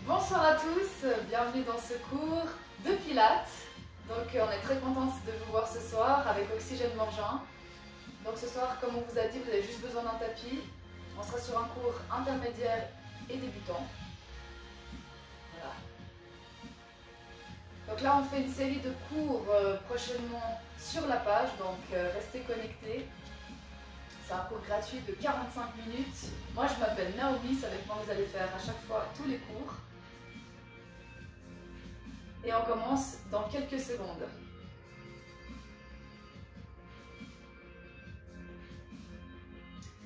Bonsoir à tous, bienvenue dans ce cours de Pilates. Donc on est très contents de vous voir ce soir avec Oxygène Morgin. Donc ce soir, comme on vous a dit, vous avez juste besoin d'un tapis. On sera sur un cours intermédiaire et débutant. Voilà. Donc là on fait une série de cours prochainement sur la page, donc restez connectés. C'est un cours gratuit de 45 minutes. Moi je m'appelle Naomi, c'est avec moi que vous allez faire à chaque fois tous les cours. Et on commence dans quelques secondes.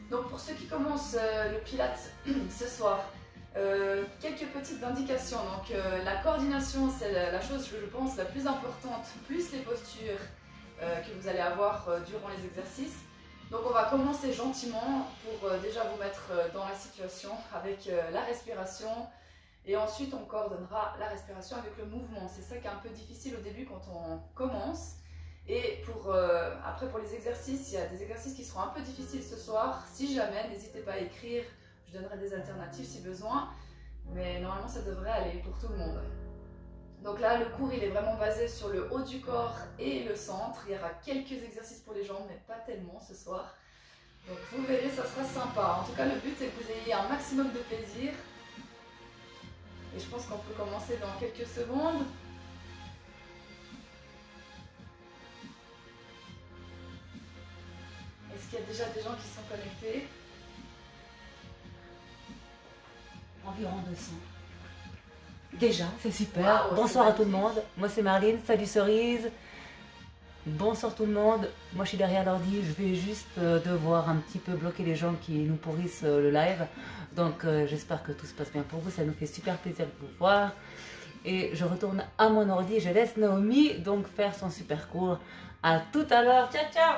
Donc pour ceux qui commencent le Pilates ce soir, quelques petites indications. Donc la coordination, c'est la chose, je pense, la plus importante, plus les postures que vous allez avoir durant les exercices. Donc on va commencer gentiment pour déjà vous mettre dans la situation avec la respiration. Et ensuite, on coordonnera la respiration avec le mouvement. C'est ça qui est un peu difficile au début quand on commence. Et après, pour les exercices, il y a des exercices qui seront un peu difficiles ce soir. Si jamais, n'hésitez pas à écrire. Je donnerai des alternatives si besoin. Mais normalement, ça devrait aller pour tout le monde. Donc là, le cours, il est vraiment basé sur le haut du corps et le centre. Il y aura quelques exercices pour les jambes, mais pas tellement ce soir. Donc vous verrez, ça sera sympa. En tout cas, le but, c'est que vous ayez un maximum de plaisir. Et je pense qu'on peut commencer dans quelques secondes. Est-ce qu'il y a déjà des gens qui sont connectés? Environ 200. Déjà, c'est super. Wow, bonsoir à tout le magnifique. monde. Moi c'est Marlene, salut Cerise. Bonsoir tout le monde. Moi je suis derrière l'ordi. Je vais juste devoir un petit peu bloquer les gens qui nous pourrissent le live. Donc j'espère que tout se passe bien pour vous. Ça nous fait super plaisir de vous voir. Et je retourne à mon ordi. Je laisse Naomi donc faire son super cours. À tout à l'heure. Ciao ciao.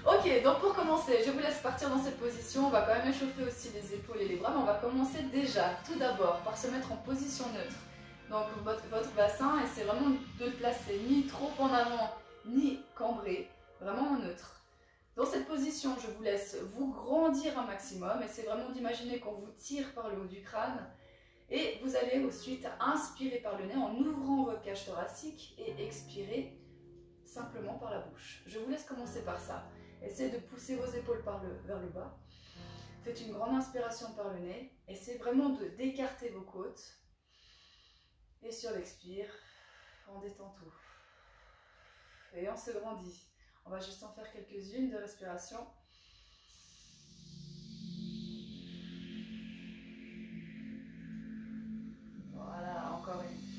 Ok, donc pour commencer, je vous laisse partir dans cette position. On va quand même échauffer aussi les épaules et les bras, mais on va commencer déjà, tout d'abord, par se mettre en position neutre. Donc votre bassin, et c'est vraiment de le placer ni trop en avant, ni cambré, vraiment en neutre. Dans cette position, je vous laisse vous grandir un maximum, et c'est vraiment d'imaginer qu'on vous tire par le haut du crâne. Et vous allez ensuite inspirer par le nez en ouvrant votre cage thoracique et expirer simplement par la bouche. Je vous laisse commencer par ça. Essayez de pousser vos épaules vers le bas. Faites une grande inspiration par le nez. Essayez vraiment d'écarter vos côtes. Et sur l'expire, on détend tout. Et on se grandit. On va juste en faire quelques-unes de respiration. Voilà, encore une.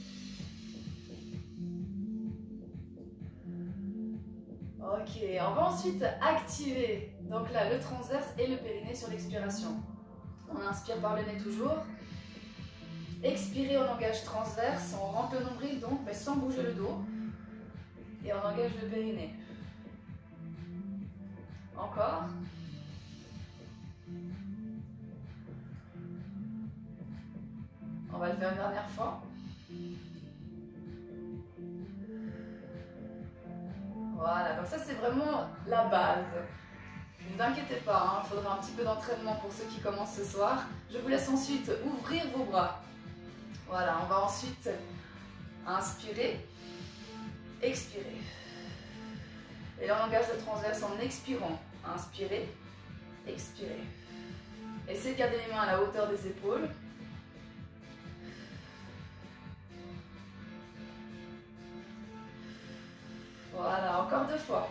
Ok, on va ensuite activer donc là le transverse et le périnée sur l'expiration. On inspire par le nez toujours. Expirez, on engage transverse, on rentre le nombril donc mais sans bouger le dos. Et on engage le périnée. Encore. On va le faire une dernière fois. Voilà, donc ça c'est vraiment la base. Ne vous inquiétez pas, il faudra un petit peu d'entraînement pour ceux qui commencent ce soir. Je vous laisse ensuite ouvrir vos bras. Voilà, on va ensuite inspirer, expirer. Et là on engage le transverse en expirant. Inspirez, expirez. Essayez de garder les mains à la hauteur des épaules. Voilà, encore 2 fois.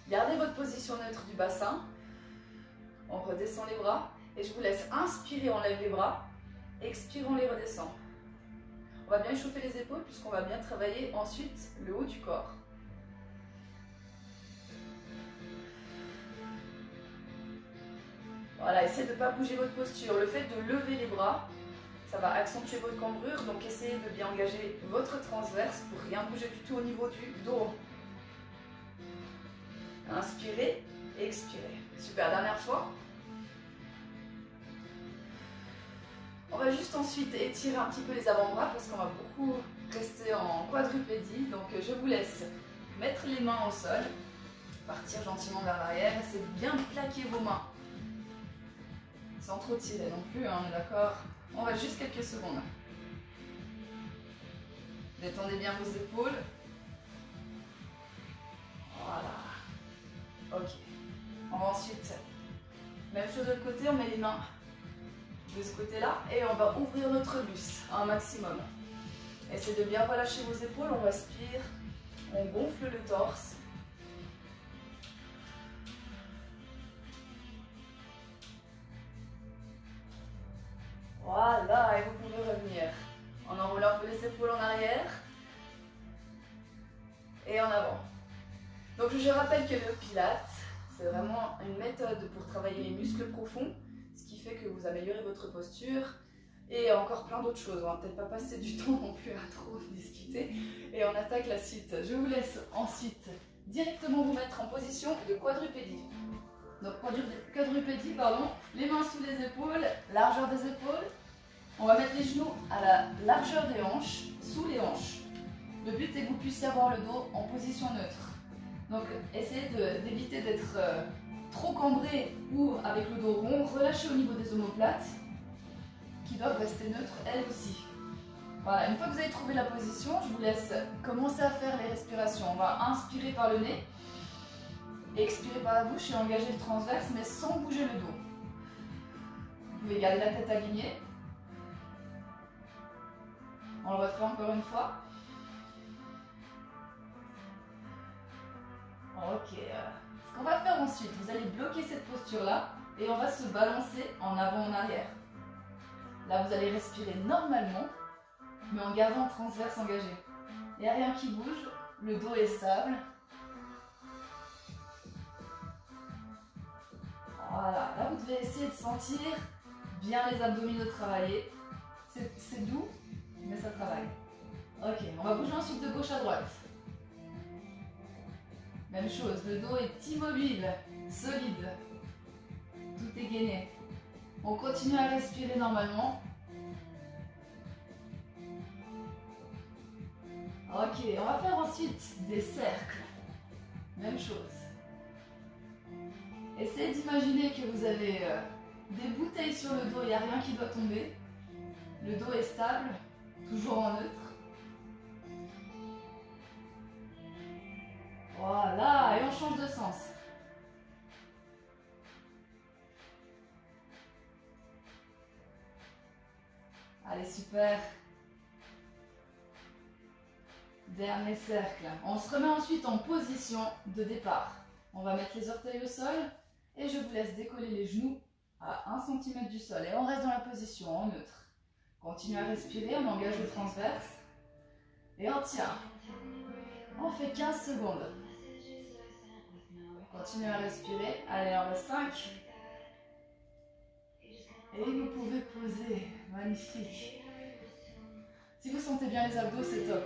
Gardez votre position neutre du bassin. On redescend les bras. Et je vous laisse inspirer, on lève les bras. Expire, on les redescend. On va bien chauffer les épaules puisqu'on va bien travailler ensuite le haut du corps. Voilà, essayez de ne pas bouger votre posture. Le fait de lever les bras, ça va accentuer votre cambrure. Donc essayez de bien engager votre transverse pour rien bouger du tout au niveau du dos. Inspirez, expirez. Super, dernière fois. On va juste ensuite étirer un petit peu les avant-bras parce qu'on va beaucoup rester en quadrupédie. Donc je vous laisse mettre les mains au sol, partir gentiment vers l'arrière, essayez de bien plaquer vos mains sans trop tirer non plus, hein, on est d'accord. On reste juste quelques secondes. Détendez bien vos épaules. Voilà. Ok. On va ensuite, même chose de l'autre côté, on met les mains de ce côté-là et on va ouvrir notre buste un maximum. Essayez de bien relâcher vos épaules, on respire, on gonfle le torse. Voilà, et vous pouvez revenir en enroulant un peu les épaules en arrière et en avant. Donc je rappelle que le Pilates, c'est vraiment une méthode pour travailler les muscles profonds, ce qui fait que vous améliorez votre posture et encore plein d'autres choses. On va peut-être pas passer du temps non plus à trop discuter et on attaque la suite. Je vous laisse ensuite directement vous mettre en position de quadrupédie. Donc quadrupédie, pardon, les mains sous les épaules, largeur des épaules. On va mettre les genoux à la largeur des hanches, sous les hanches. Le but est que vous puissiez avoir le dos en position neutre. Donc essayez d'éviter d'être trop cambré ou avec le dos rond. Relâchez au niveau des omoplates qui doivent rester neutres elles aussi. Voilà, une fois que vous avez trouvé la position, je vous laisse commencer à faire les respirations. On va inspirer par le nez, expirer par la bouche et engager le transverse mais sans bouger le dos. Vous pouvez garder la tête alignée. On le refait encore une fois. Ok. Ce qu'on va faire ensuite, vous allez bloquer cette posture-là et on va se balancer en avant, en arrière. Là, vous allez respirer normalement, mais en gardant le transverse engagé. Il n'y a rien qui bouge, le dos est stable. Voilà. Là, vous devez essayer de sentir bien les abdominaux travailler. C'est doux, mais ça travaille. Ok, on va bouger ensuite de gauche à droite. Même chose, le dos est immobile, solide. Tout est gainé. On continue à respirer normalement. Ok, on va faire ensuite des cercles. Même chose. Essayez d'imaginer que vous avez des bouteilles sur le dos, il n'y a rien qui doit tomber. Le dos est stable, toujours en neutre. Voilà, et on change de sens. Allez, super. Dernier cercle. On se remet ensuite en position de départ. On va mettre les orteils au sol et je vous laisse décoller les genoux à 1 cm du sol. Et on reste dans la position en neutre. Continue à respirer, on engage le transverse. Et on tient. On fait 15 secondes. Continuez à respirer. Allez, on reste 5. Et vous pouvez poser. Magnifique. Si vous sentez bien les abdos, c'est top.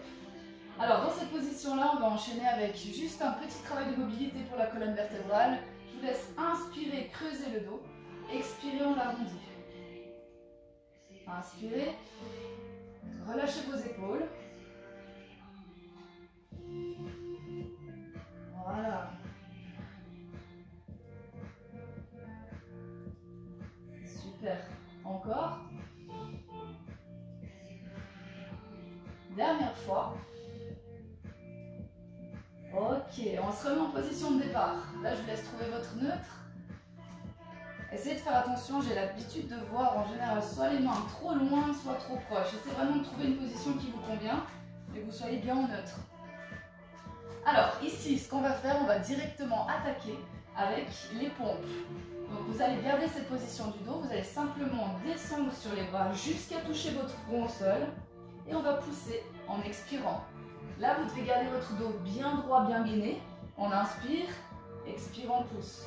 Alors, dans cette position-là, on va enchaîner avec juste un petit travail de mobilité pour la colonne vertébrale. Je vous laisse inspirer, creuser le dos. Expirez, on l'arrondit. Inspirez. Relâchez vos épaules. Voilà. Super. Encore. Dernière fois. Ok, on se remet en position de départ. Là, je vous laisse trouver votre neutre. Essayez de faire attention, j'ai l'habitude de voir en général soit les mains trop loin, soit trop proches. Essayez vraiment de trouver une position qui vous convient et que vous soyez bien en neutre. Alors, ici, ce qu'on va faire, on va directement attaquer avec les pompes. Donc, vous allez garder cette position du dos, vous allez simplement descendre sur les bras jusqu'à toucher votre front au sol et on va pousser en expirant. Là, vous devez garder votre dos bien droit, bien gainé. On inspire, expire, on pousse.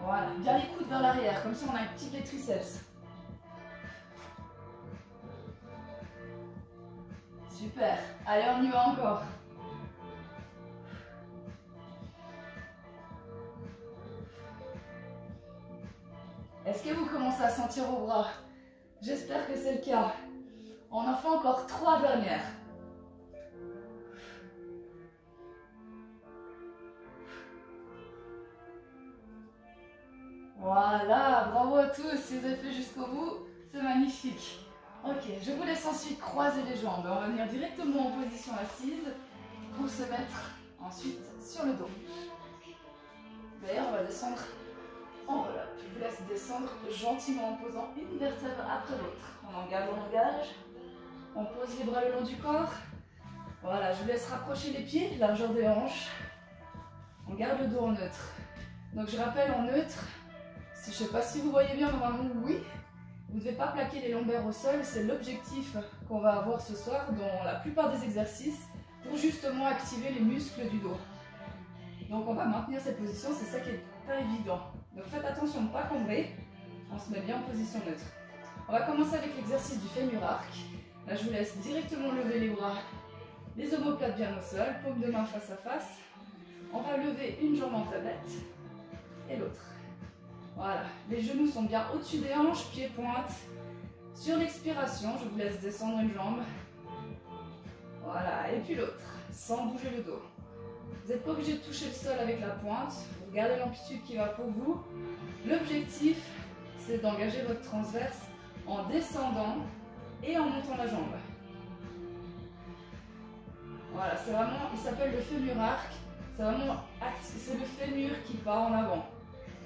Voilà, bien les coudes vers l'arrière, comme ça on a un petit peu de triceps. Super, allez on y va encore. Est-ce que vous commencez à sentir vos bras? J'espère que c'est le cas. On en fait encore 3 dernières. Voilà, bravo à tous, si vous avez fait jusqu'au bout, c'est magnifique. Ok, je vous laisse ensuite croiser les jambes. On va venir directement en position assise pour se mettre ensuite sur le dos. D'ailleurs, on va descendre en relâche. Je vous laisse descendre gentiment en posant une vertèbre après l'autre. On engage. On pose les bras le long du corps. Voilà, je vous laisse rapprocher les pieds, largeur des hanches. On garde le dos en neutre. Donc je rappelle en neutre, je ne sais pas si vous voyez bien, normalement oui. Vous ne devez pas plaquer les lombaires au sol, c'est l'objectif qu'on va avoir ce soir dans la plupart des exercices pour justement activer les muscles du dos. Donc on va maintenir cette position, c'est ça qui n'est pas évident. Donc faites attention de ne pas combrer, on se met bien en position neutre. On va commencer avec l'exercice du fémur arc. Là je vous laisse directement lever les bras, les omoplates bien au sol, paume de main face à face. On va lever une jambe en tablette et l'autre. Voilà, les genoux sont bien au-dessus des hanches, pieds pointe. Sur l'expiration, je vous laisse descendre une jambe. Voilà, et puis l'autre, sans bouger le dos. Vous n'êtes pas obligé de toucher le sol avec la pointe, vous regardez l'amplitude qui va pour vous. L'objectif, c'est d'engager votre transverse en descendant et en montant la jambe. Voilà, c'est vraiment, il s'appelle le fémur arc. C'est vraiment, c'est le fémur qui part en avant.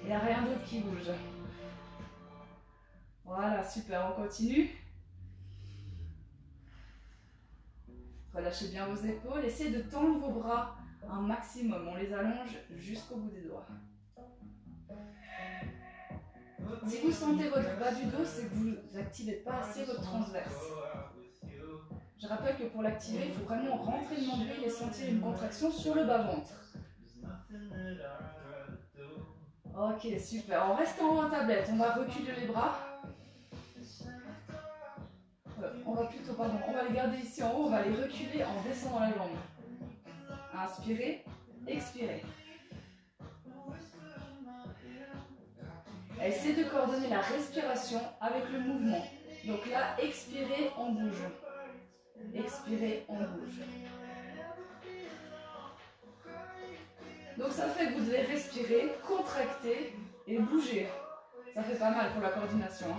Il n'y a rien d'autre qui bouge. Voilà, super, on continue. Relâchez bien vos épaules, essayez de tendre vos bras un maximum. On les allonge jusqu'au bout des doigts. Si vous sentez votre bas du dos, c'est que vous n'activez pas assez votre transverse. Je rappelle que pour l'activer, il faut vraiment rentrer le nombril et sentir une contraction sur le bas-ventre. Ok, super. On reste en haut en tablette. On va reculer les bras. On va les garder ici en haut. On va les reculer en descendant la jambe. Inspirez, expirez. Essayez de coordonner la respiration avec le mouvement. Donc là, expirez, on bouge. Expirez, on bouge. Donc ça fait que vous devez respirer, contracter et bouger. Ça fait pas mal pour la coordination.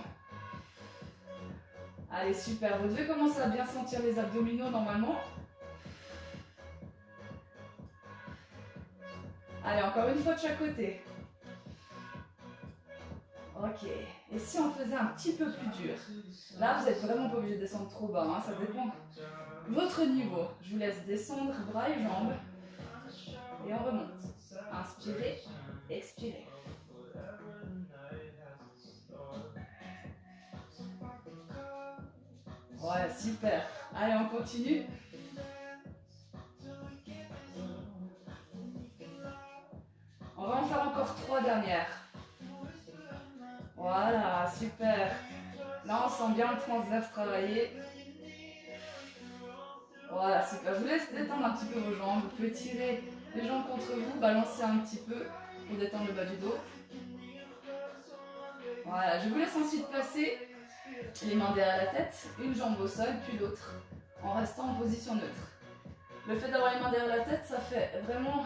Allez, super. Vous devez commencer à bien sentir les abdominaux normalement. Allez, encore une fois de chaque côté. Ok. Et si on faisait un petit peu plus dur? Là, vous n'êtes vraiment pas obligé de descendre trop bas. Hein, ça dépend de votre niveau. Je vous laisse descendre bras et jambes. Et on remonte. Inspirez, expirez. Ouais, super. Allez, on continue. On va en faire encore 3 dernières. Voilà, super. Là, on sent bien le transverse travailler. Voilà, super. Je vous laisse détendre un petit peu vos jambes. Vous pouvez tirer les jambes contre vous, balancer un petit peu pour détendre le bas du dos. Voilà, je vous laisse ensuite placer les mains derrière la tête, une jambe au sol, puis l'autre, en restant en position neutre. Le fait d'avoir les mains derrière la tête, ça fait vraiment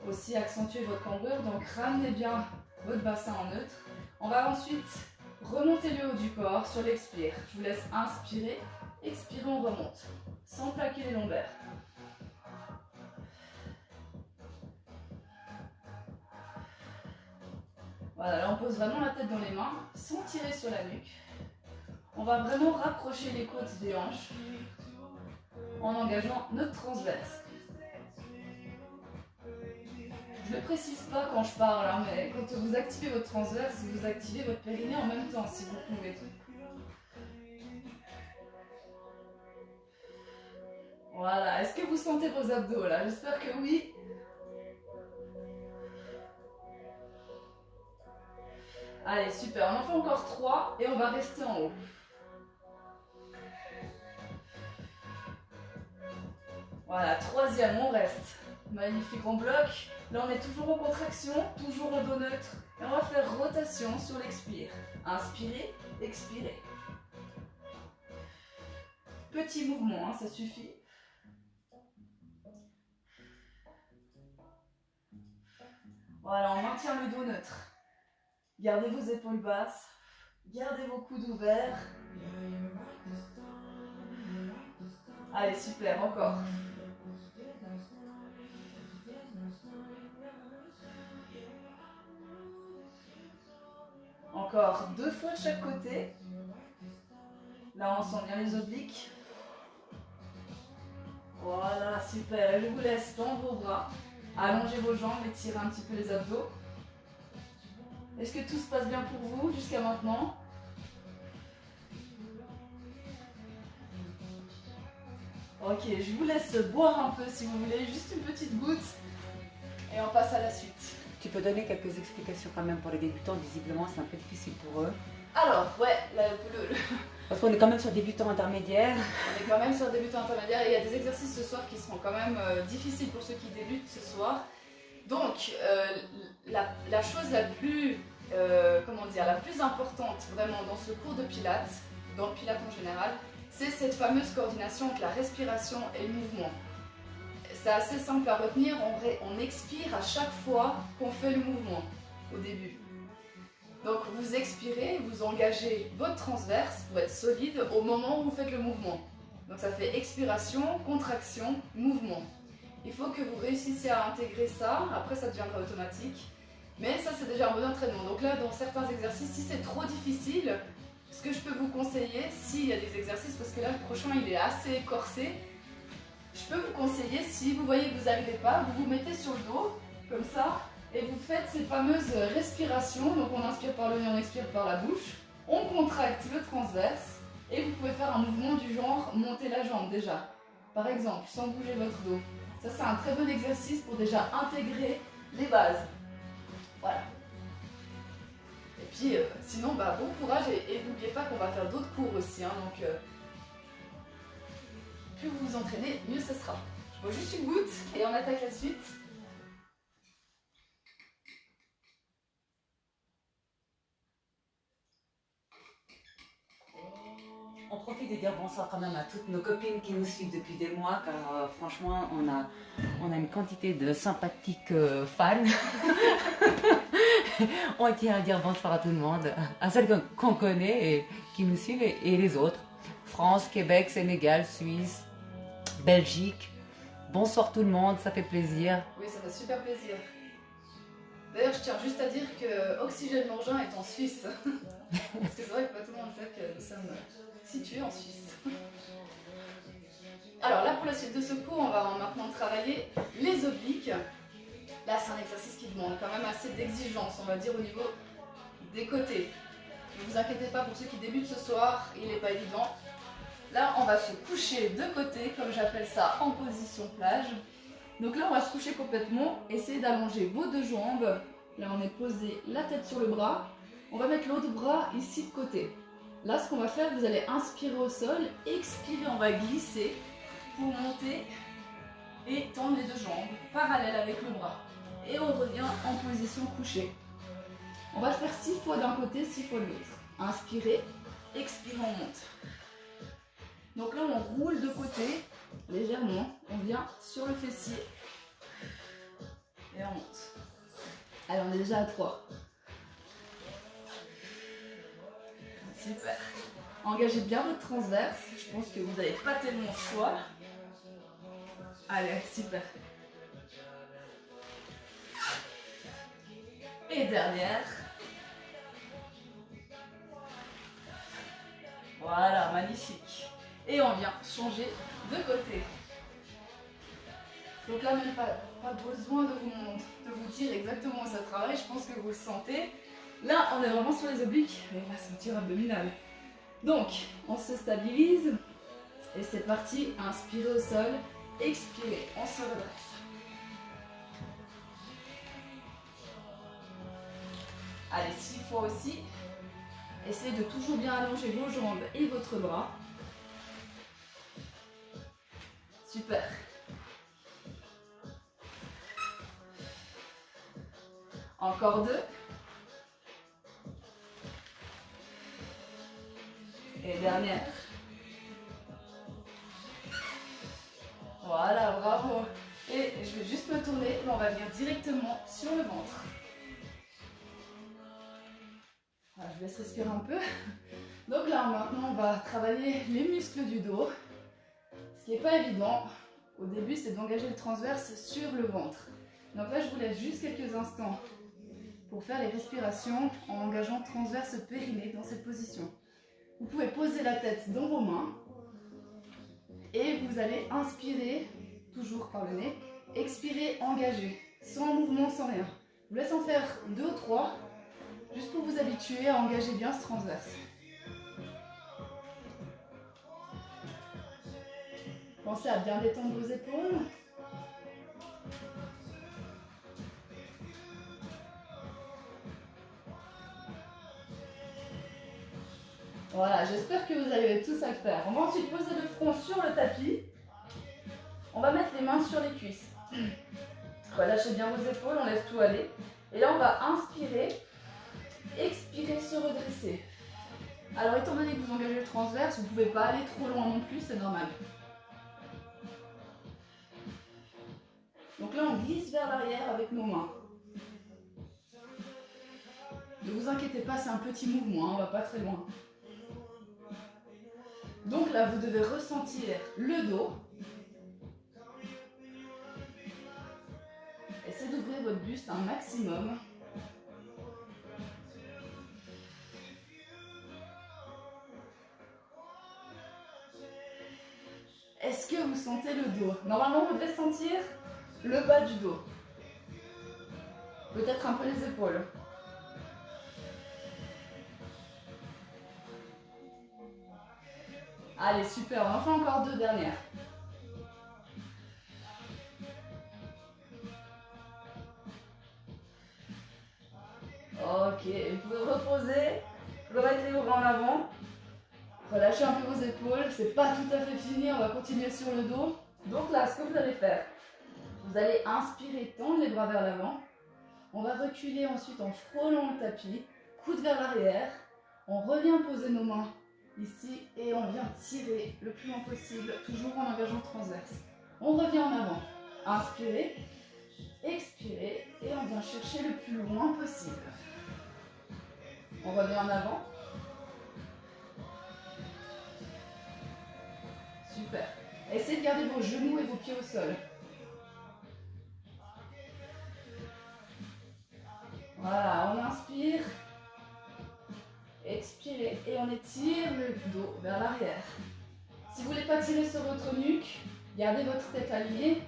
aussi accentuer votre cambrure, donc ramenez bien votre bassin en neutre. On va ensuite remonter le haut du corps sur l'expire. Je vous laisse inspirer, expirer, on remonte, sans plaquer les lombaires. Voilà, là on pose vraiment la tête dans les mains, sans tirer sur la nuque. On va vraiment rapprocher les côtes des hanches en engageant notre transverse. Je ne précise pas quand je parle, hein, mais quand vous activez votre transverse, vous activez votre périnée en même temps si vous pouvez. Voilà, est-ce que vous sentez vos abdos là? J'espère que oui. Allez, super, on en fait encore 3 et on va rester en haut. Voilà, 3e, on reste. Magnifique, on bloque. Là, on est toujours en contraction, toujours en dos neutre. Et on va faire rotation sur l'expire. Inspirez, expirez. Petit mouvement, hein, ça suffit. Voilà, on maintient le dos neutre. Gardez vos épaules basses. Gardez vos coudes ouverts. Allez, super, encore. Encore 2 fois de chaque côté. Là, on sent bien les obliques. Voilà, super. Et je vous laisse tendre vos bras. Allongez vos jambes, étirez un petit peu les abdos. Est-ce que tout se passe bien pour vous jusqu'à maintenant? Ok, je vous laisse boire un peu si vous voulez, juste une petite goutte. Et on passe à la suite. Tu peux donner quelques explications quand même pour les débutants, visiblement c'est un peu difficile pour eux. Alors, ouais, parce qu'on est quand même sur débutants intermédiaires. On est quand même sur débutants intermédiaires et il y a des exercices ce soir qui seront quand même difficiles pour ceux qui débutent ce soir. Donc, la chose la plus, la plus importante vraiment dans ce cours de Pilates, dans le Pilates en général, c'est cette fameuse coordination entre la respiration et le mouvement. C'est assez simple à retenir, on expire à chaque fois qu'on fait le mouvement au début. Donc vous expirez, vous engagez votre transverse pour être solide au moment où vous faites le mouvement. Donc ça fait expiration, contraction, mouvement. Il faut que vous réussissiez à intégrer ça, après ça deviendra automatique. Mais ça c'est déjà un bon entraînement. Donc là dans certains exercices, si c'est trop difficile, ce que je peux vous conseiller, s'il y a des exercices, parce que là le prochain il est assez corsé, je peux vous conseiller, si vous voyez que vous n'arrivez pas, vous vous mettez sur le dos, comme ça, et vous faites ces fameuses respirations. Donc on inspire par le nez, on expire par la bouche, on contracte le transverse, et vous pouvez faire un mouvement du genre monter la jambe déjà, par exemple, sans bouger votre dos. Ça c'est un très bon exercice pour déjà intégrer les bases. Voilà. Et puis sinon, bon courage et n'oubliez pas qu'on va faire d'autres cours aussi. Donc plus vous vous entraînez, mieux ce sera. Je bois juste une goutte et on attaque la suite. On profite de dire bonsoir quand même à toutes nos copines qui nous suivent depuis des mois, car franchement, on a une quantité de sympathiques fans. On tient à dire bonsoir à tout le monde, à celles qu'on connaît et qui nous suivent et les autres. France, Québec, Sénégal, Suisse, Belgique. Bonsoir tout le monde, ça fait plaisir. Oui, ça fait super plaisir. D'ailleurs, je tiens juste à dire que Oxygène Morgin est en Suisse. Parce que c'est vrai que pas tout le monde sait que nous sommes situés en Suisse. Alors là, pour la suite de ce cours, on va maintenant travailler les obliques. Là, c'est un exercice qui demande quand même assez d'exigence, on va dire, au niveau des côtés. Ne vous inquiétez pas pour ceux qui débutent ce soir, il n'est pas évident. Là, on va se coucher de côté, comme j'appelle ça, en position plage. Donc là, on va se coucher complètement, essayez d'allonger vos deux jambes. Là, on est posé la tête sur le bras. On va mettre l'autre bras ici de côté. Là, ce qu'on va faire, vous allez inspirer au sol, expirer, on va glisser pour monter et tendre les deux jambes, parallèles avec le bras. Et on revient en position couchée. On va le faire 6 fois d'un côté, 6 fois de l'autre. Inspirez, expirez, on monte. Donc là, on roule de côté, légèrement. On vient sur le fessier. Et on monte. Allez, on est déjà à 3. Super. Engagez bien votre transverse. Je pense que vous n'avez pas tellement le choix. Allez, super. Et dernière. Voilà, magnifique. Et on vient changer de côté. Donc là, même pas besoin de vous dire exactement où ça travaille. Je pense que vous le sentez. Là, on est vraiment sur les obliques et la ceinture abdominale. Donc, on se stabilise. Et c'est parti. Inspirez au sol. Expirez. On se redresse. Allez, 6 fois aussi. Essayez de toujours bien allonger vos jambes et votre bras. Super. Encore 2. Et dernière. Voilà, bravo. Et je vais juste me tourner, mais on va venir directement sur le ventre. je laisse respirer un peu. Donc là, maintenant, on va travailler les muscles du dos. Ce qui n'est pas évident au début, c'est d'engager le transverse sur le ventre. Donc là, je vous laisse juste quelques instants pour faire les respirations en engageant transverse périnée dans cette position. Vous pouvez poser la tête dans vos mains et vous allez inspirer, toujours par le nez, expirer, engager, sans mouvement, sans rien. Je vous laisse en faire 2 ou 3, juste pour vous habituer à engager bien ce transverse. Pensez à bien détendre vos épaules. Voilà, j'espère que vous arrivez tous à le faire. On va ensuite poser le front sur le tapis. On va mettre les mains sur les cuisses. Relâchez bien vos épaules, on laisse tout aller. Et là, on va inspirer, expirer, se redresser. Alors, étant donné que vous engagez le transverse, vous ne pouvez pas aller trop loin non plus, c'est normal. Donc là, on glisse vers l'arrière avec nos mains. Ne vous inquiétez pas, c'est un petit mouvement, hein, on ne va pas très loin. Donc là, vous devez ressentir le dos. Essayez d'ouvrir votre buste un maximum. Est-ce que vous sentez le dos? Normalement, vous devez sentir le bas du dos. Peut-être un peu les épaules. Allez, super, on en fait encore 2 dernières. Ok, vous pouvez reposer, remettre les bras en avant. Relâchez un peu vos épaules, c'est pas tout à fait fini, on va continuer sur le dos. Donc là, ce que vous allez faire, vous allez inspirer, tendre les bras vers l'avant. On va reculer ensuite en frôlant le tapis, coude vers l'arrière. On revient poser nos mains ici et on vient tirer le plus loin possible, toujours en engageant le transverse. On revient en avant, inspirez, expirez et on vient chercher le plus loin possible. On revient en avant. Super. Essayez de garder vos genoux et vos pieds au sol. Voilà, on inspire, expirez et on étire le dos vers l'arrière. Si vous ne voulez pas tirer sur votre nuque, gardez votre tête alignée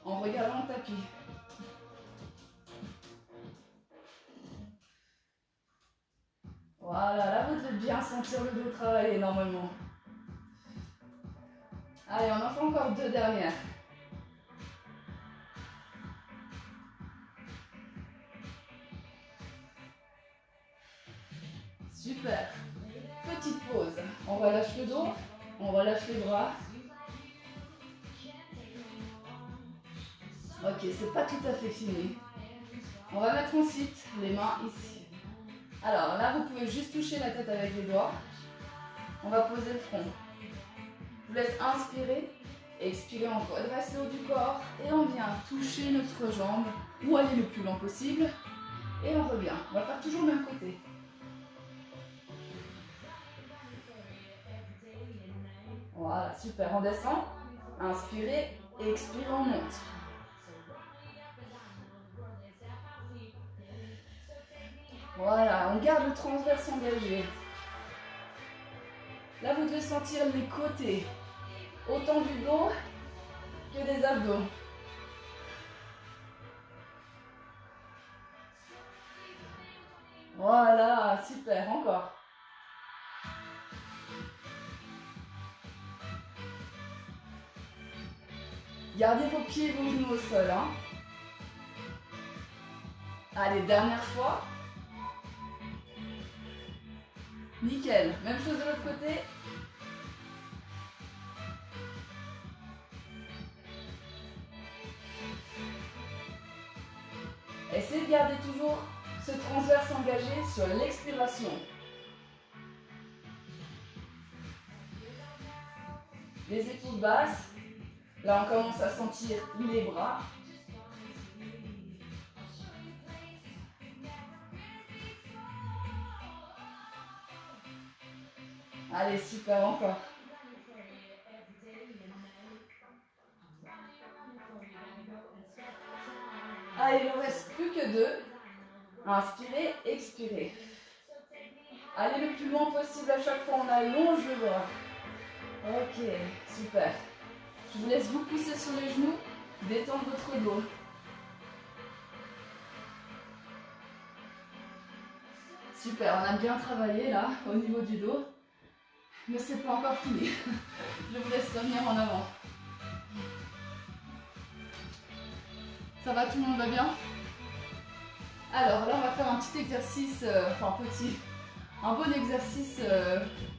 en regardant le tapis. Voilà, là vous devez bien sentir le dos travailler normalement. Allez, on en fait encore 2 dernières. Super. Petite pause. On relâche le dos, on relâche les bras. Ok, c'est pas tout à fait fini. On va mettre ensuite les mains ici. Alors là, vous pouvez juste toucher la tête avec les doigts. On va poser le front. Je vous laisse inspirer, expirer, on redresse le haut du corps et on vient toucher notre jambe ou aller le plus loin possible. Et on revient. On va faire toujours le même côté. Voilà, super. On descend, inspirez et expirez, on monte. Voilà, on garde le transverse engagé. Là, vous devez sentir les côtés, autant du dos que des abdos. Voilà, super, encore. Gardez vos pieds et vos genoux au sol. Hein. Allez, dernière fois. Nickel. Même chose de l'autre côté. Essayez de garder toujours ce transverse engagé sur l'expiration. Les épaules basses. Là, on commence à sentir les bras. Allez, super, encore. Allez, il ne reste plus que 2. Inspirez, expirez. Allez le plus loin possible à chaque fois, on allonge le bras. Ok, super. Je vous laisse vous pousser sur les genoux, détendre votre dos. Super, on a bien travaillé là, au niveau du dos. Mais c'est pas encore fini. Je vous laisse revenir en avant. Ça va, tout le monde va bien? Alors là, on va faire un petit exercice, un bon exercice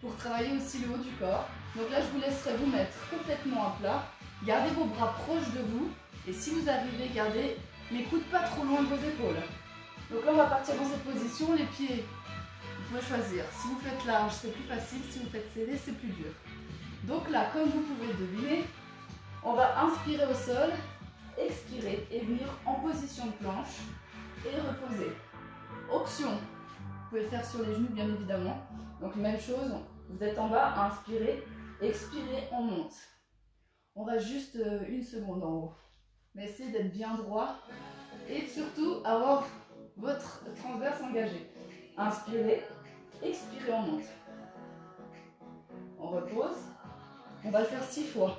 pour travailler aussi le haut du corps. Donc là, je vous laisserai vous mettre complètement à plat. Gardez vos bras proches de vous. Et si vous arrivez, gardez les coudes pas trop loin de vos épaules. Donc là, on va partir dans cette position. Les pieds, vous pouvez choisir. Si vous faites large, c'est plus facile. Si vous faites serré, c'est plus dur. Donc là, comme vous pouvez le deviner, on va inspirer au sol, expirer et venir en position de planche et reposer. Option, vous pouvez le faire sur les genoux bien évidemment. Donc même chose, vous êtes en bas, inspirez, expirez, on monte. On reste juste 1 seconde en haut. Mais essayez d'être bien droit et surtout avoir votre transverse engagé. Inspirez, expirez, on monte. On repose. On va le faire 6 fois.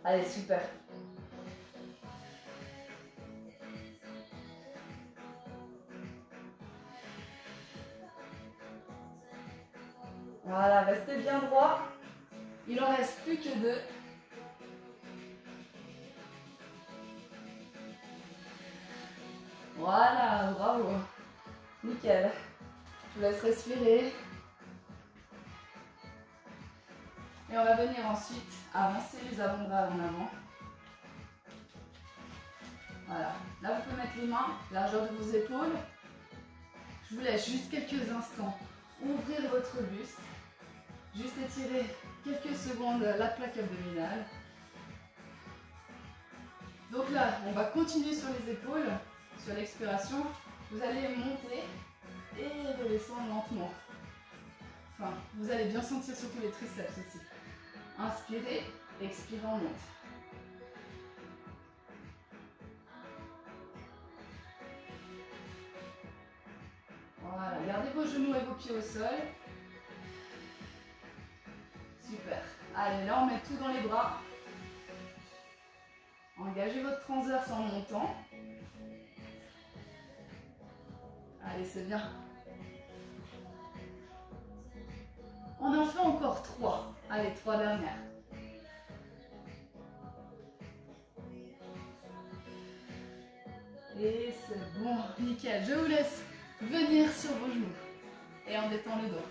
Allez, super. Voilà, restez bien droit. Il en reste plus que 2. Voilà, bravo. Nickel. Je vous laisse respirer. Et on va venir ensuite avancer les avant-bras en avant. Voilà. Là, vous pouvez mettre les mains, largeur de vos épaules. Je vous laisse juste quelques instants ouvrir votre buste. Juste étirer quelques secondes la plaque abdominale. Donc là, on va continuer sur les épaules. Sur l'expiration, vous allez monter et redescendre lentement. Enfin, vous allez bien sentir surtout les triceps aussi. Inspirez, expirez, on monte. Voilà, gardez vos genoux et vos pieds au sol. Super. Allez, là on met tout dans les bras. Engagez votre transverse en montant. Allez, c'est bien. On en fait encore 3. Allez, 3 dernières. Et c'est bon, nickel. Je vous laisse venir sur vos genoux et en détend le dos.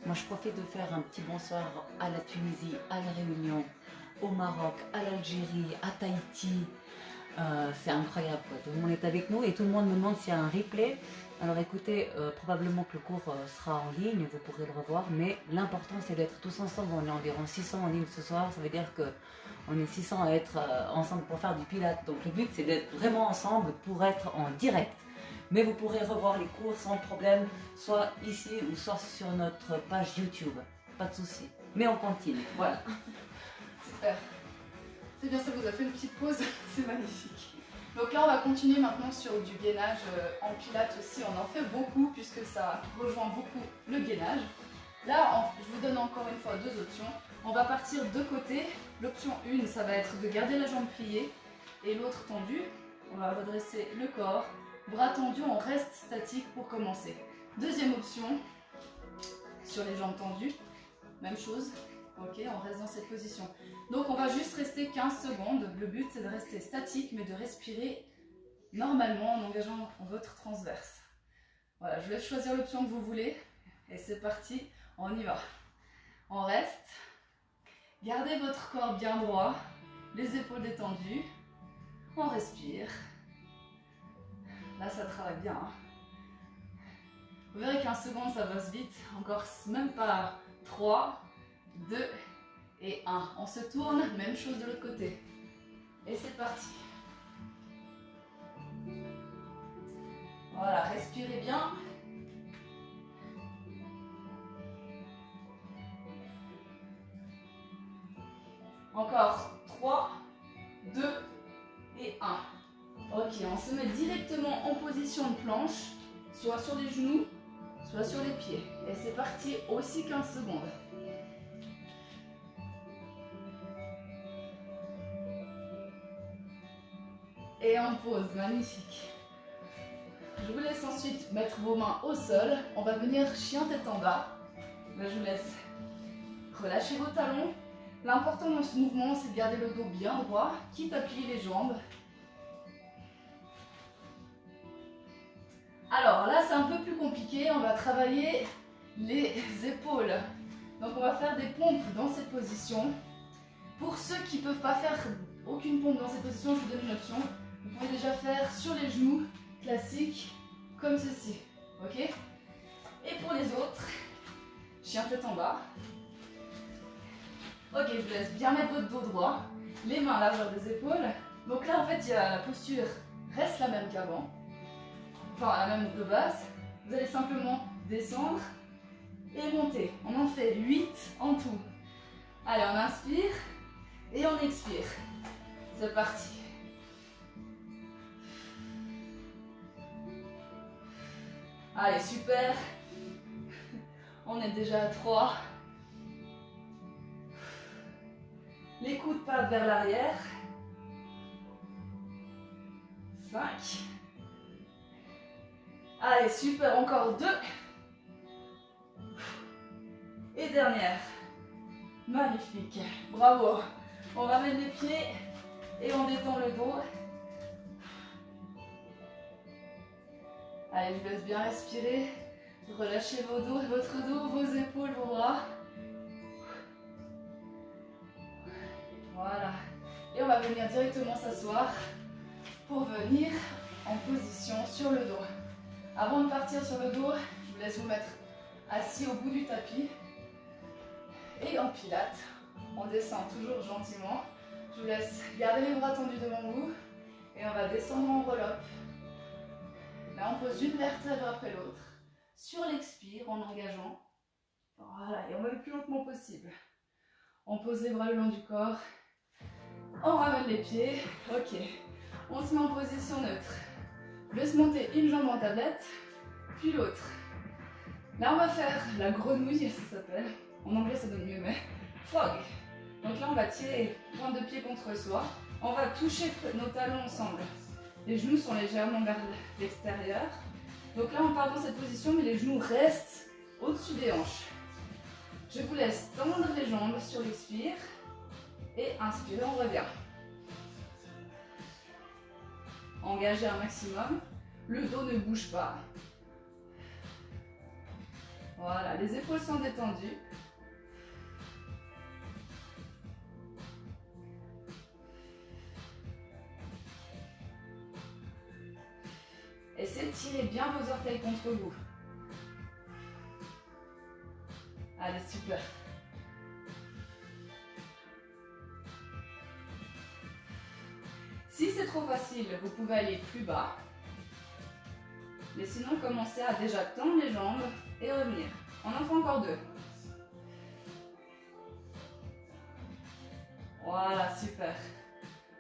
Moi, je profite de faire un petit bonsoir à la Tunisie, à la Réunion, au Maroc, à l'Algérie, à Tahiti. C'est incroyable, quoi. Tout le monde est avec nous et tout le monde me demande s'il y a un replay. Alors écoutez, probablement que le cours sera en ligne, vous pourrez le revoir, mais l'important c'est d'être tous ensemble. On est environ 600 en ligne ce soir, ça veut dire qu'on est 600 à être ensemble pour faire du pilates. Donc le but c'est d'être vraiment ensemble pour être en direct. Mais vous pourrez revoir les cours sans problème, soit ici ou soit sur notre page YouTube. Pas de souci. Mais on continue, voilà. Super. C'est bien, ça vous a fait une petite pause, c'est magnifique. Donc là, on va continuer maintenant sur du gainage en pilates aussi. On en fait beaucoup puisque ça rejoint beaucoup le gainage. Là, je vous donne encore une fois 2 options. On va partir de côté. L'option 1, ça va être de garder la jambe pliée et l'autre tendue. On va redresser le corps. Bras tendus, on reste statique pour commencer. Deuxième option, sur les jambes tendues, même chose. Ok, on reste dans cette position. Donc on va juste rester 15 secondes. Le but c'est de rester statique mais de respirer normalement en engageant votre transverse. Voilà, je vais choisir l'option que vous voulez. Et c'est parti, on y va. On reste. Gardez votre corps bien droit, les épaules détendues. On respire. Là ça travaille bien. Hein. Vous verrez qu'un second ça passe vite. Encore même pas 3, 2 et 1. On se tourne, même chose de l'autre côté. Et c'est parti. Voilà, respirez bien. Encore 3, 2 et 1. Ok, on se met directement en position de planche, soit sur les genoux, soit sur les pieds. Et c'est parti, aussi 15 secondes. Et on pose, magnifique. Je vous laisse ensuite mettre vos mains au sol. On va venir chien tête en bas. Là, je vous laisse relâcher vos talons. L'important dans ce mouvement, c'est de garder le dos bien droit, quitte à plier les jambes. Alors là, c'est un peu plus compliqué. On va travailler les épaules. Donc, on va faire des pompes dans cette position. Pour ceux qui ne peuvent pas faire aucune pompe dans cette position, je vous donne une option. Vous pouvez déjà faire sur les genoux, classique, comme ceci. Ok? Et pour les autres, chien tête en bas. Ok, je vous laisse bien mettre votre dos droit, les mains à la largeur des épaules. Donc là, en fait, la posture reste la même qu'avant. Enfin, la même de base. Vous allez simplement descendre et monter. On en fait 8 en tout. Allez, on inspire et on expire. C'est parti. Allez, super. On est déjà à 3. Les coudes partent vers l'arrière. 5. Allez, super, encore 2. Et dernière. Magnifique. Bravo. On ramène les pieds et on détend le dos. Allez, je vous laisse bien respirer. Relâchez votre dos, vos épaules, vos bras. Voilà. Et on va venir directement s'asseoir pour venir en position sur le dos. Avant de partir sur le dos, je vous laisse vous mettre assis au bout du tapis. Et en pilates, on descend toujours gentiment. Je vous laisse garder les bras tendus devant vous. Et on va descendre en enveloppe. Là, on pose une vertèbre après l'autre. Sur l'expire, en engageant. Voilà, et on va le plus lentement possible. On pose les bras le long du corps. On ramène les pieds. Ok. On se met en position neutre. Je laisse monter une jambe en tablette, puis l'autre. Là, on va faire la grenouille, ça s'appelle. En anglais, ça donne mieux, mais frog. Donc là, on va tirer pointe de pied contre soi. On va toucher nos talons ensemble. Les genoux sont légèrement vers l'extérieur. Donc là, on part dans cette position, mais les genoux restent au-dessus des hanches. Je vous laisse tendre les jambes sur l'expire. Et inspirez, on revient. Engagez un maximum. Le dos ne bouge pas. Voilà, les épaules sont détendues. Essayez de tirer bien vos orteils contre vous. Allez, super. Si c'est trop facile, vous pouvez aller plus bas. Mais sinon, commencez à déjà tendre les jambes et revenir. On en fait encore 2. Voilà, super.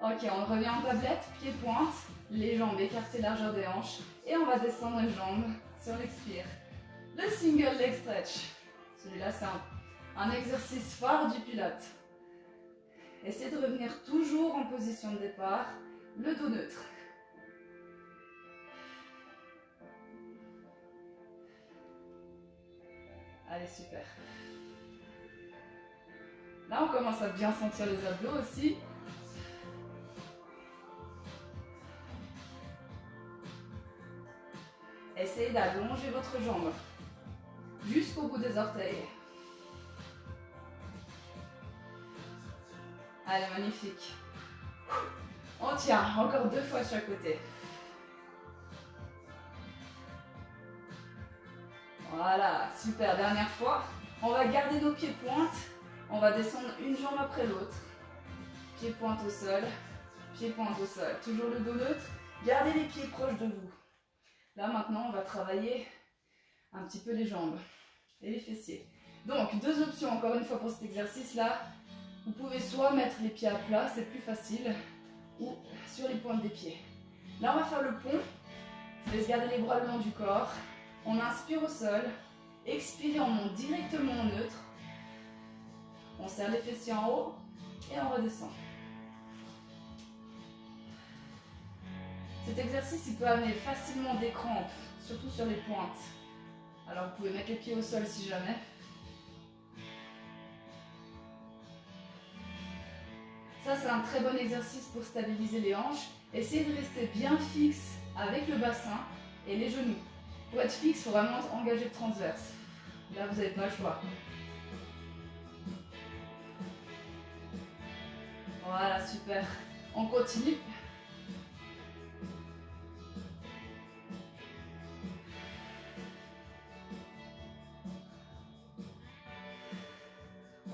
Ok, on revient en tablette, pied-pointe, les jambes écartées largeur des hanches. Et on va descendre les jambes sur l'expire. Le single leg stretch. Celui-là, c'est un exercice phare du Pilates. Essayez de revenir toujours en position de départ, le dos neutre. Allez, super. Là, on commence à bien sentir les abdos aussi. Essayez d'allonger votre jambe jusqu'au bout des orteils. Allez, magnifique. On tient, encore 2 fois de chaque côté. Voilà, super, dernière fois. On va garder nos pieds pointes. On va descendre une jambe après l'autre. Pied pointe au sol, pied pointe au sol. Toujours le dos neutre. Gardez les pieds proches de vous. Là maintenant, on va travailler un petit peu les jambes et les fessiers. Donc, deux options encore une fois pour cet exercice-là. Vous pouvez soit mettre les pieds à plat, c'est plus facile, ou sur les pointes des pieds. Là, on va faire le pont. Je laisse garder les bras le long du corps. On inspire au sol. Expirez, on monte directement en neutre. On serre les fessiers en haut et on redescend. Cet exercice, il peut amener facilement des crampes, surtout sur les pointes. Alors, vous pouvez mettre les pieds au sol si jamais. Ça, c'est un très bon exercice pour stabiliser les hanches. Essayez de rester bien fixe avec le bassin et les genoux. Pour être fixe, il faut vraiment engager le transverse. Là, vous n'avez pas le choix. Voilà, super. On continue.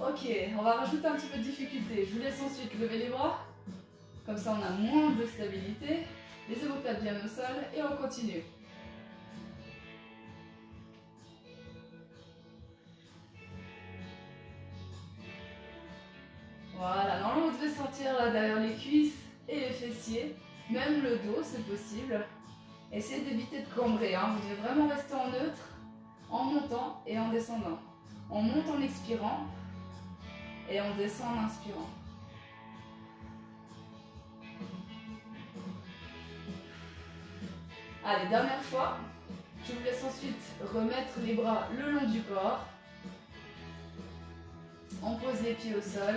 Ok, on va rajouter un petit peu de difficulté. Je vous laisse ensuite lever les bras. Comme ça, on a moins de stabilité. Les omoplates bien au sol et on continue. Voilà, normalement vous devez sentir là derrière les cuisses et les fessiers, même le dos, c'est possible. Essayez d'éviter de cambrer, hein. Vous devez vraiment rester en neutre, en montant et en descendant. On monte en expirant et on descend en inspirant. Allez, dernière fois. Je vous laisse ensuite remettre les bras le long du corps. On pose les pieds au sol.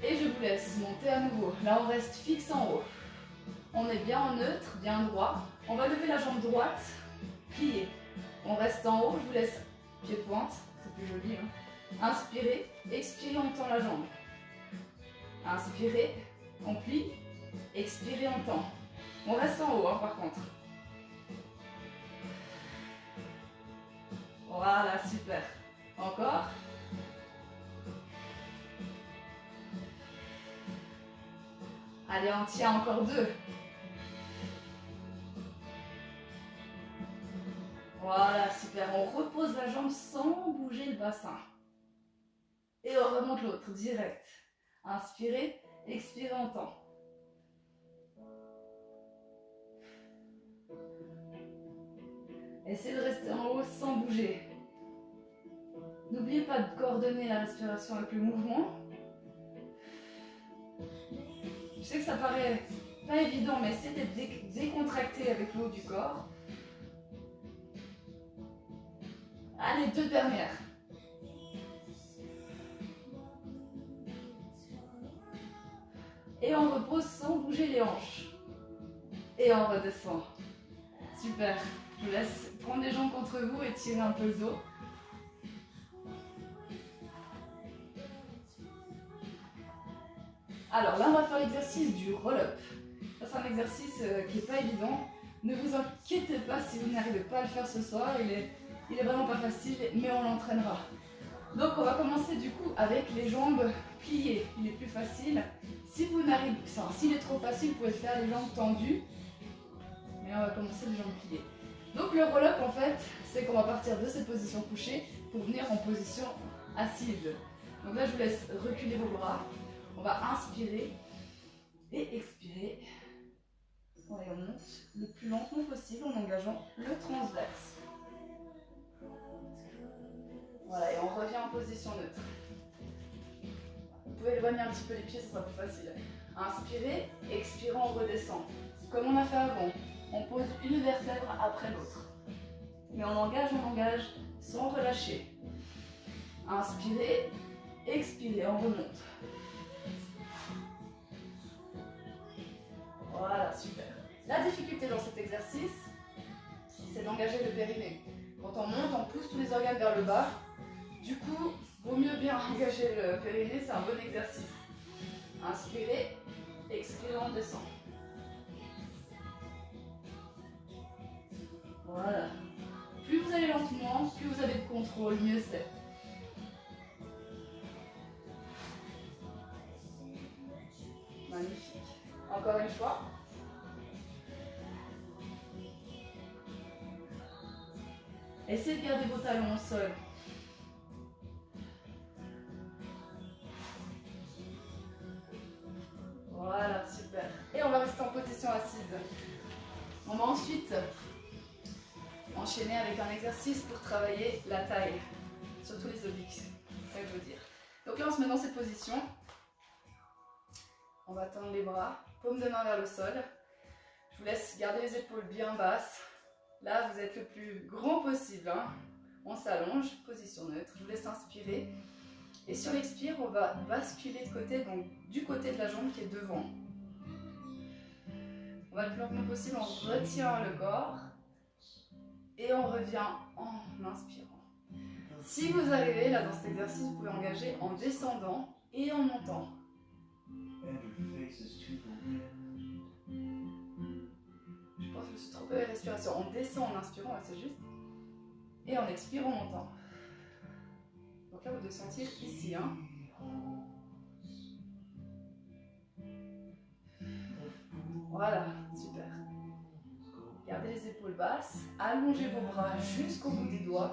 Et je vous laisse monter à nouveau. Là, on reste fixe en haut. On est bien en neutre, bien droit. On va lever la jambe droite, plier. On reste en haut, je vous laisse pied de pointe, c'est plus joli. Hein. Inspirez, expirez, on tend la jambe. Inspirez, on plie, expirez, on tend. On reste en haut, hein, par contre. Voilà, super. Encore. Allez, on tient encore deux. Voilà, super. On repose la jambe sans bouger le bassin. Et on remonte l'autre, direct. Inspirez, expirez, on tend. Essayez de rester en haut sans bouger. N'oubliez pas de coordonner la respiration avec le mouvement. Je sais que ça paraît pas évident, mais essayez d'être décontracté avec le haut du corps. Allez, deux dernières. Et on repose sans bouger les hanches. Et on redescend. Super. Je vous laisse prendre les jambes contre vous et tirer un peu le dos. Alors là, on va faire l'exercice du roll-up. Ça, c'est un exercice qui n'est pas évident. Ne vous inquiétez pas si vous n'arrivez pas à le faire ce soir. Il est vraiment pas facile, mais on l'entraînera. Donc, on va commencer du coup avec les jambes pliées. Il est plus facile. Si vous n'arrivez pas, s'il est trop facile, vous pouvez faire les jambes tendues. Mais on va commencer les jambes pliées. Donc, le roll-up, en fait, c'est qu'on va partir de cette position couchée pour venir en position assise. Donc là, je vous laisse reculer vos bras. On va inspirer et expirer. Et on monte le plus lentement possible en engageant le transverse. Voilà, et on revient en position neutre. Vous pouvez éloigner un petit peu les pieds, ce sera plus facile. Inspirez, expirez, on redescend. Comme on a fait avant, on pose une vertèbre après l'autre. Mais on engage sans relâcher. Inspirez, expirez, on remonte. Voilà, super. La difficulté dans cet exercice, c'est d'engager le périnée. Quand on monte, on pousse tous les organes vers le bas. Du coup, vaut mieux bien engager le périnée, c'est un bon exercice. Inspirez, expirez, on descend. Voilà. Plus vous allez lentement, plus vous avez de contrôle, mieux c'est. Magnifique. Encore une fois. Essayez de garder vos talons au sol. Voilà, super. Et on va rester en position assise. On va ensuite enchaîner avec un exercice pour travailler la taille, surtout les obliques, c'est ça que je veux dire. Donc là, on se met dans cette position. On va tendre les bras, paume de main vers le sol. Je vous laisse garder les épaules bien basses. Là, vous êtes le plus grand possible, hein. On s'allonge, position neutre. Je vous laisse inspirer. Et sur l'expire, on va basculer de côté, donc du côté de la jambe qui est devant. On va le plus lentement possible, on retient le corps. Et on revient en inspirant. Si vous arrivez là dans cet exercice, vous pouvez engager en descendant et en montant. Je pense que je me suis trompée la respiration. On descend en inspirant, c'est juste. Et on expire en montant. Donc là, vous devez sentir ici. Hein. Voilà, super. Gardez les épaules basses. Allongez vos bras jusqu'au bout des doigts.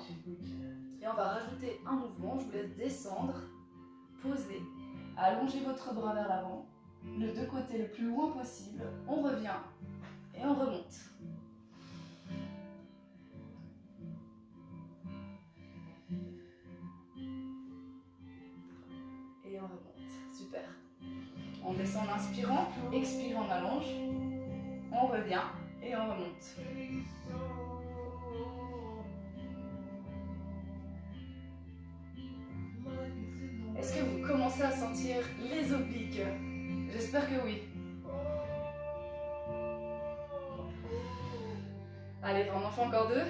Et on va rajouter un mouvement. Je vous laisse descendre, poser. Allongez votre bras vers l'avant. Le deux côtés le plus loin possible. On revient et on remonte. Et on remonte. Super. On descend en inspirant, expire en allonge. On revient et on remonte. Est-ce que vous commencez à sentir les obliques? J'espère que oui. Allez, on en fait encore deux.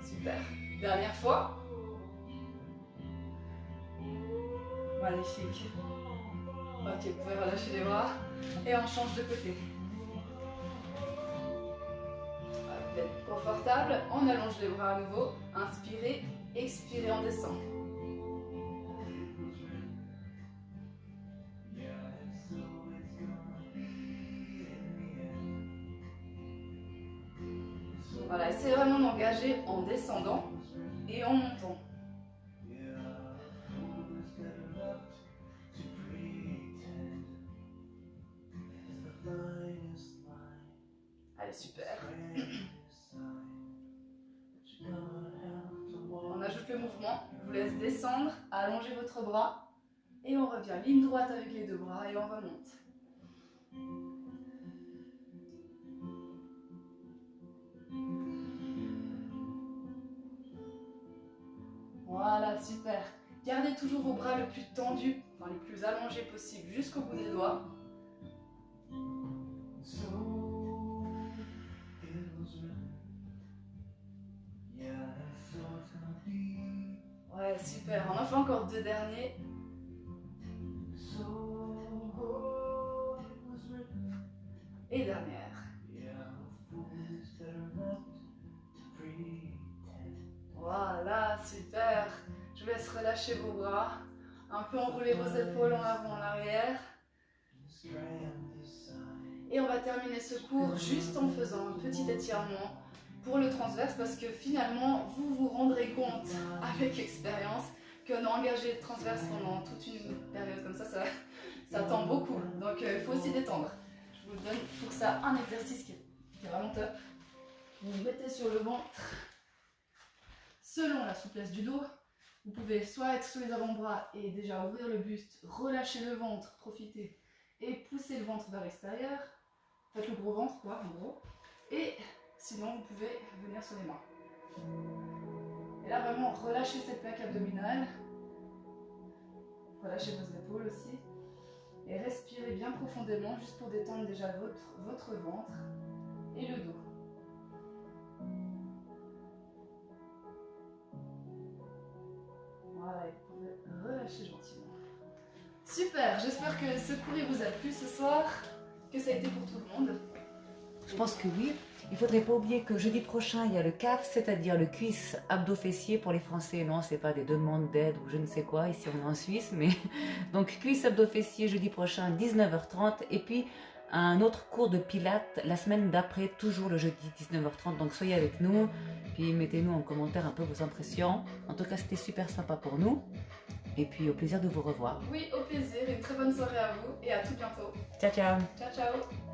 Super. Dernière fois. Magnifique. Ok, vous pouvez relâcher les bras et on change de côté. Vous êtes confortable, on allonge les bras à nouveau. Inspirez, expirez, on descend. Voilà, essayez vraiment d'engager en descendant et en montant. Allez, super. On ajoute le mouvement, je vous laisse descendre, allongez votre bras et on revient ligne droite avec les deux bras et on remonte. Voilà, super. Gardez toujours vos bras le plus tendus, enfin les plus allongés possible jusqu'au bout des doigts. Ouais, super. On en fait encore deux derniers. Et dernière. Voilà, super. Je vous laisse relâcher vos bras. Un peu enrouler vos épaules en avant, en arrière. Et on va terminer ce cours juste en faisant un petit étirement pour le transverse parce que finalement, vous vous rendrez compte avec l'expérience qu'on a engagé le transverse pendant toute une période comme ça tend beaucoup. Donc il faut aussi détendre. Je vous donne pour ça un exercice qui est vraiment top. Vous vous mettez sur le ventre selon la souplesse du dos. Vous pouvez soit être sous les avant-bras et déjà ouvrir le buste, relâcher le ventre, profiter et pousser le ventre vers l'extérieur. Faites le gros ventre quoi, en gros. Et sinon, vous pouvez venir sur les mains. Et là, vraiment, relâchez cette plaque abdominale. Relâchez vos épaules aussi. Et respirez bien profondément, juste pour détendre déjà votre ventre et le dos. Voilà, et vous pouvez relâcher gentiment. Super, j'espère que ce cours vous a plu ce soir, que ça a été pour tout le monde. Je pense que oui. Il ne faudrait pas oublier que jeudi prochain, il y a le CAF, c'est-à-dire le cuisse abdo-fessier pour les Français. Non, ce n'est pas des demandes d'aide ou je ne sais quoi, ici on est en Suisse. Mais donc cuisse abdo-fessier jeudi prochain, 19h30. Et puis un autre cours de pilates la semaine d'après, toujours le jeudi 19h30. Donc soyez avec nous, puis mettez-nous en commentaire un peu vos impressions. En tout cas, c'était super sympa pour nous. Et puis au plaisir de vous revoir. Oui, au plaisir, une très bonne soirée à vous et à tout bientôt. Ciao, ciao. Ciao, ciao.